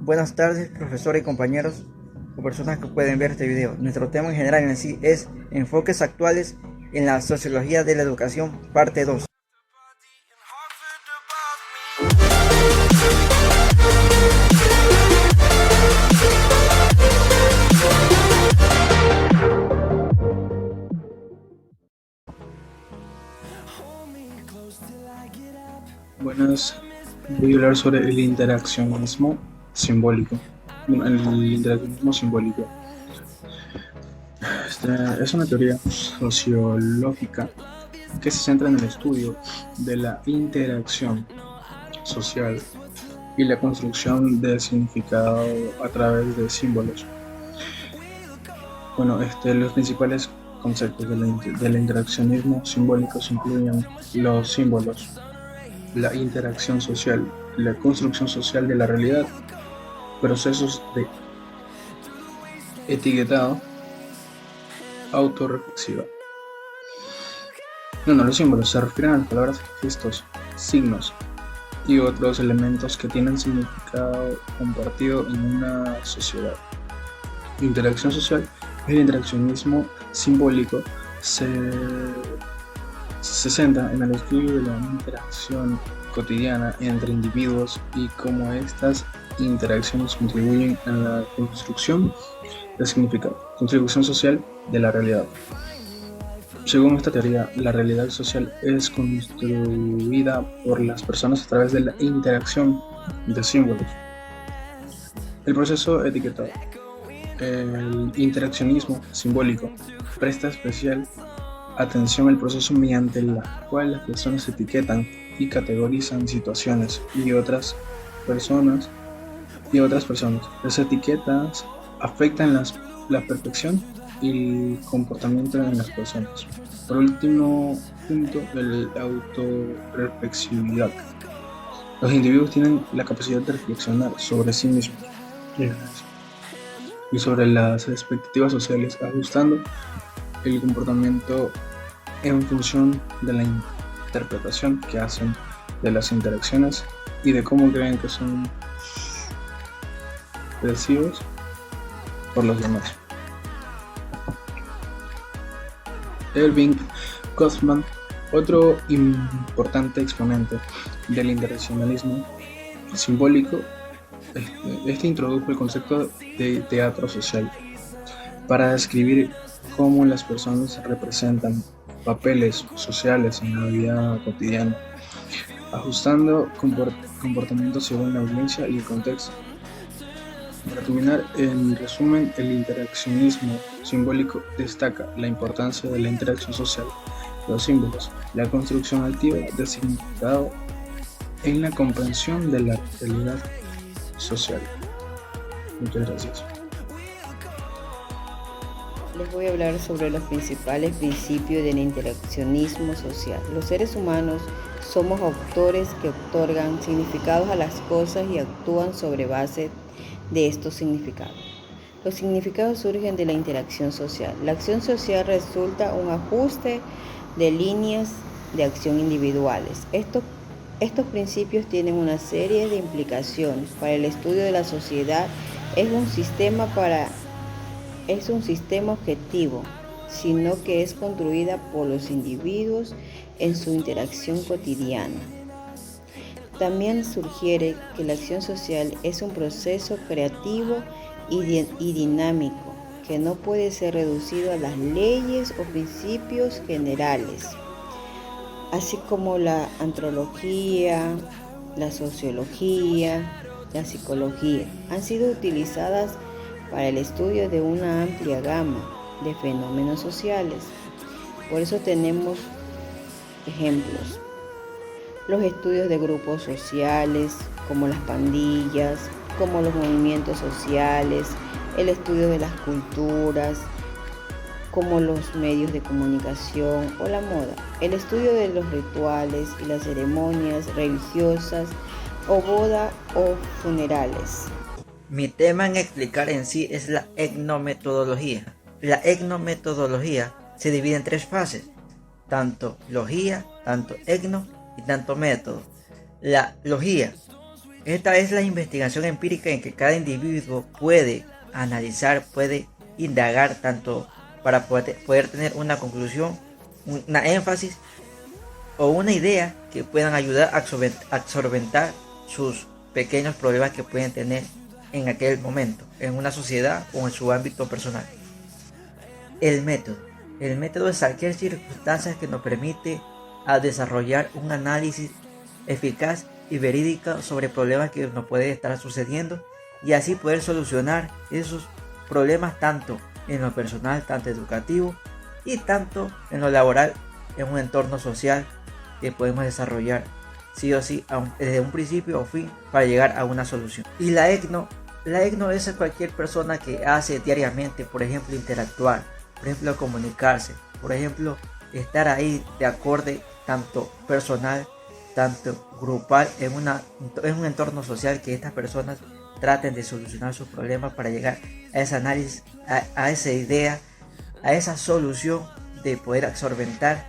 Buenas tardes, profesores y compañeros o personas que pueden ver este video. Nuestro tema en general en sí es enfoques actuales en la sociología de la educación, parte 2. Buenas, voy a hablar sobre el interaccionismo simbólico. El interaccionismo simbólico. Es una teoría sociológica que se centra en el estudio de la interacción social y la construcción del significado a través de símbolos. Los principales conceptos del interaccionismo simbólico incluyen los símbolos, la interacción social, la construcción social de la realidad, procesos de etiquetado autorreflexiva. Los símbolos se refieren a las palabras, gestos, signos y otros elementos que tienen significado compartido en una sociedad. Interacción social. El interaccionismo simbólico se centra en el estudio de la interacción cotidiana entre individuos y cómo estas interacciones contribuyen a la construcción del significado, contribución social de la realidad. Según esta teoría, la realidad social es construida por las personas a través de la interacción de símbolos. El proceso etiquetado. El interaccionismo simbólico presta especial atención al proceso mediante el cual las personas etiquetan y categorizan situaciones y otras personas. Las etiquetas afectan la percepción y el comportamiento en las personas. Por último punto, la autorreflexividad. Los individuos tienen la capacidad de reflexionar sobre sí mismos y sobre las expectativas sociales, ajustando el comportamiento en función de la interpretación que hacen de las interacciones y de cómo creen que son percibidos por los demás. Erving Goffman, otro importante exponente del interaccionalismo simbólico, introdujo el concepto de teatro social para describir cómo las personas representan papeles sociales en la vida cotidiana, ajustando comportamientos según la audiencia y el contexto. Para terminar, en resumen, el interaccionismo simbólico destaca la importancia de la interacción social, los símbolos, la construcción activa del significado en la comprensión de la realidad social. Muchas gracias. Les voy a hablar sobre los principales principios del interaccionismo social. Los seres humanos somos autores que otorgan significados a las cosas y actúan sobre base de estos significados. Los significados surgen de la interacción social. La acción social resulta un ajuste de líneas de acción individuales. Estos principios tienen una serie de implicaciones para el estudio de la sociedad. Es un sistema objetivo, sino que es construida por los individuos en su interacción cotidiana. También sugiere que la acción social es un proceso creativo y dinámico que no puede ser reducido a las leyes o principios generales, así como la antropología, la sociología, la psicología han sido utilizadas para el estudio de una amplia gama de fenómenos sociales. Por eso tenemos ejemplos: los estudios de grupos sociales, como las pandillas, como los movimientos sociales, el estudio de las culturas, como los medios de comunicación o la moda, el estudio de los rituales y las ceremonias religiosas o boda o funerales. Mi tema en explicar en sí es la etnometodología. La etnometodología se divide en 3 fases, tanto logía, tanto etno y tanto método. La logía Esta es la investigación empírica en que cada individuo puede analizar, puede indagar tanto para poder tener una conclusión, una énfasis o una idea que puedan ayudar a solventar sus pequeños problemas que pueden tener en aquel momento, en una sociedad o en su ámbito personal. El método es cualquier circunstancia que nos permite a desarrollar un análisis eficaz y verídico sobre problemas que nos pueden estar sucediendo y así poder solucionar esos problemas tanto en lo personal, tanto educativo y tanto en lo laboral, en un entorno social que podemos desarrollar sí o sí desde un principio o fin para llegar a una solución. Y la ECNO es cualquier persona que hace diariamente, por ejemplo, interactuar, por ejemplo, comunicarse, por ejemplo, estar ahí de acorde tanto personal, tanto grupal, en un entorno social, que estas personas traten de solucionar sus problemas para llegar a ese análisis, a esa idea, a esa solución de poder solventar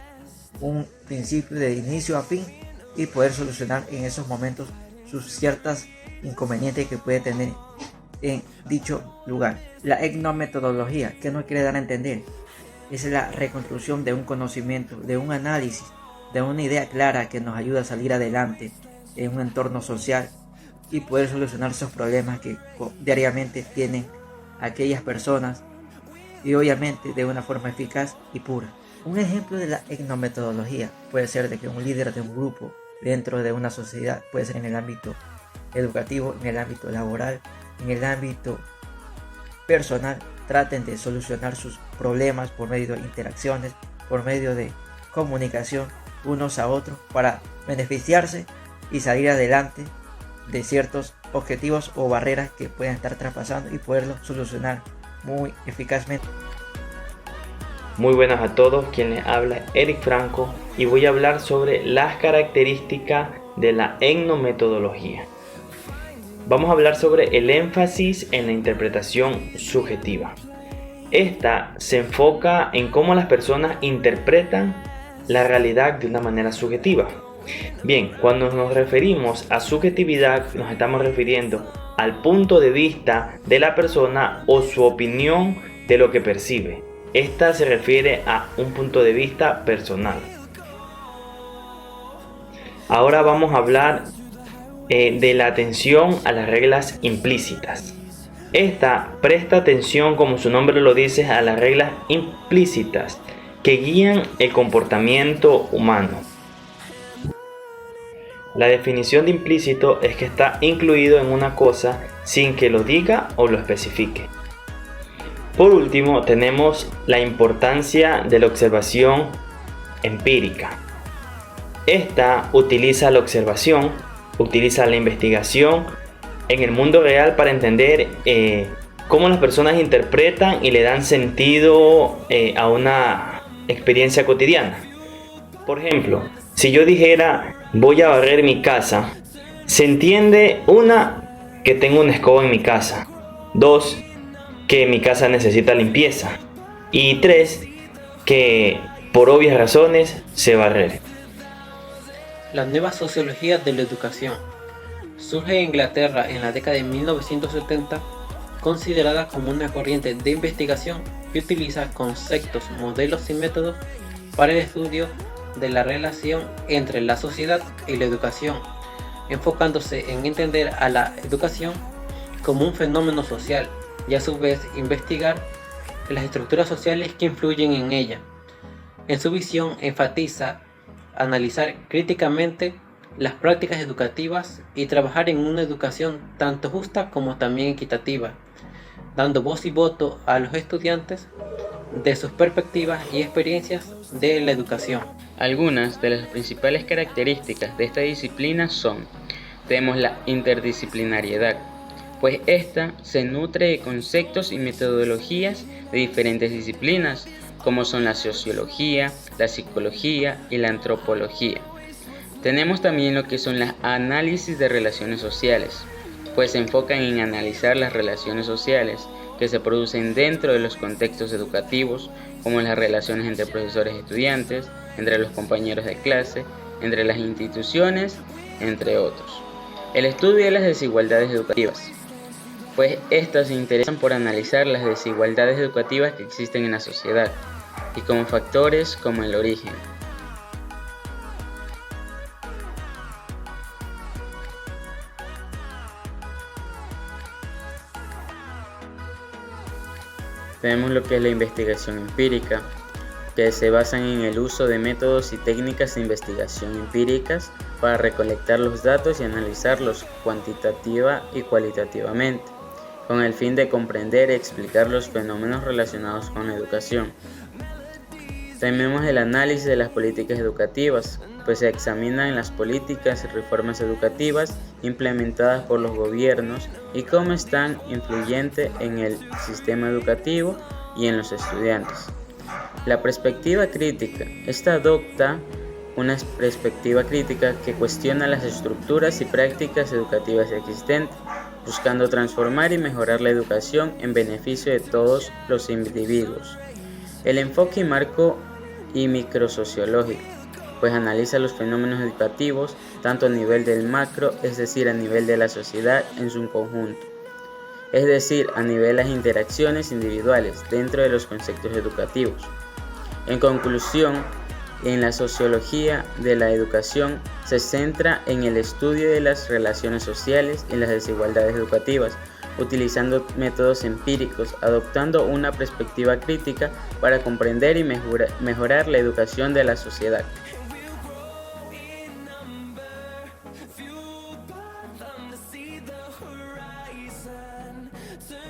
un principio de inicio a fin y poder solucionar en esos momentos sus ciertas inconvenientes que puede tener en dicho lugar. La etnometodología, ¿qué nos quiere dar a entender? Es la reconstrucción de un conocimiento, de un análisis, de una idea clara que nos ayuda a salir adelante en un entorno social y poder solucionar esos problemas que diariamente tienen aquellas personas, y obviamente de una forma eficaz y pura. Un ejemplo de la etnometodología puede ser de que un líder de un grupo dentro de una sociedad, puede ser en el ámbito educativo, en el ámbito laboral, en el ámbito personal, traten de solucionar sus problemas por medio de interacciones, por medio de comunicación unos a otros para beneficiarse y salir adelante de ciertos objetivos o barreras que puedan estar traspasando y poderlo solucionar muy eficazmente. Muy buenas a todos, quien les habla Eric Franco y voy a hablar sobre las características de la etnometodología. Vamos a hablar sobre el énfasis en la interpretación subjetiva. Esta se enfoca en cómo las personas interpretan la realidad de una manera subjetiva. Bien, cuando nos referimos a subjetividad, nos estamos refiriendo al punto de vista de la persona o su opinión de lo que percibe. Esta se refiere a un punto de vista personal. Ahora vamos a hablar de la atención a las reglas implícitas. Esta presta atención, como su nombre lo dice, a las reglas implícitas que guían el comportamiento humano. La definición de implícito es que está incluido en una cosa sin que lo diga o lo especifique. Por último, tenemos la importancia de la observación empírica. Esta utiliza la observación, utiliza la investigación en el mundo real para entender cómo las personas interpretan y le dan sentido a una experiencia cotidiana. Por ejemplo, si yo dijera voy a barrer mi casa, se entiende una, que tengo una escoba en mi casa, 2, que mi casa necesita limpieza y 3, que por obvias razones sé barrer. La nueva sociología de la educación surge en Inglaterra en la década de 1970, considerada como una corriente de investigación que utiliza conceptos, modelos y métodos para el estudio de la relación entre la sociedad y la educación, enfocándose en entender a la educación como un fenómeno social y a su vez investigar las estructuras sociales que influyen en ella. En su visión enfatiza analizar críticamente las prácticas educativas y trabajar en una educación tanto justa como también equitativa, dando voz y voto a los estudiantes de sus perspectivas y experiencias de la educación. Algunas de las principales características de esta disciplina son: tenemos la interdisciplinariedad, pues esta se nutre de conceptos y metodologías de diferentes disciplinas, como son la sociología, la psicología y la antropología. Tenemos también lo que son los análisis de relaciones sociales, pues se enfocan en analizar las relaciones sociales que se producen dentro de los contextos educativos, como las relaciones entre profesores y estudiantes, entre los compañeros de clase, entre las instituciones, entre otros. El estudio de las desigualdades educativas, pues estas se interesan por analizar las desigualdades educativas que existen en la sociedad y como factores como el origen. Tenemos lo que es la investigación empírica, que se basan en el uso de métodos y técnicas de investigación empíricas para recolectar los datos y analizarlos cuantitativa y cualitativamente, con el fin de comprender y explicar los fenómenos relacionados con la educación. Tenemos el análisis de las políticas educativas, pues se examinan las políticas y reformas educativas implementadas por los gobiernos y cómo están influyentes en el sistema educativo y en los estudiantes. La perspectiva crítica. Esta adopta una perspectiva crítica que cuestiona las estructuras y prácticas educativas existentes, buscando transformar y mejorar la educación en beneficio de todos los individuos. El enfoque marco y microsociológico, pues analiza los fenómenos educativos tanto a nivel del macro, es decir, a nivel de la sociedad en su conjunto, es decir, a nivel de las interacciones individuales dentro de los conceptos educativos. En conclusión, en la sociología de la educación se centra en el estudio de las relaciones sociales y las desigualdades educativas, utilizando métodos empíricos, adoptando una perspectiva crítica para comprender y mejorar la educación de la sociedad.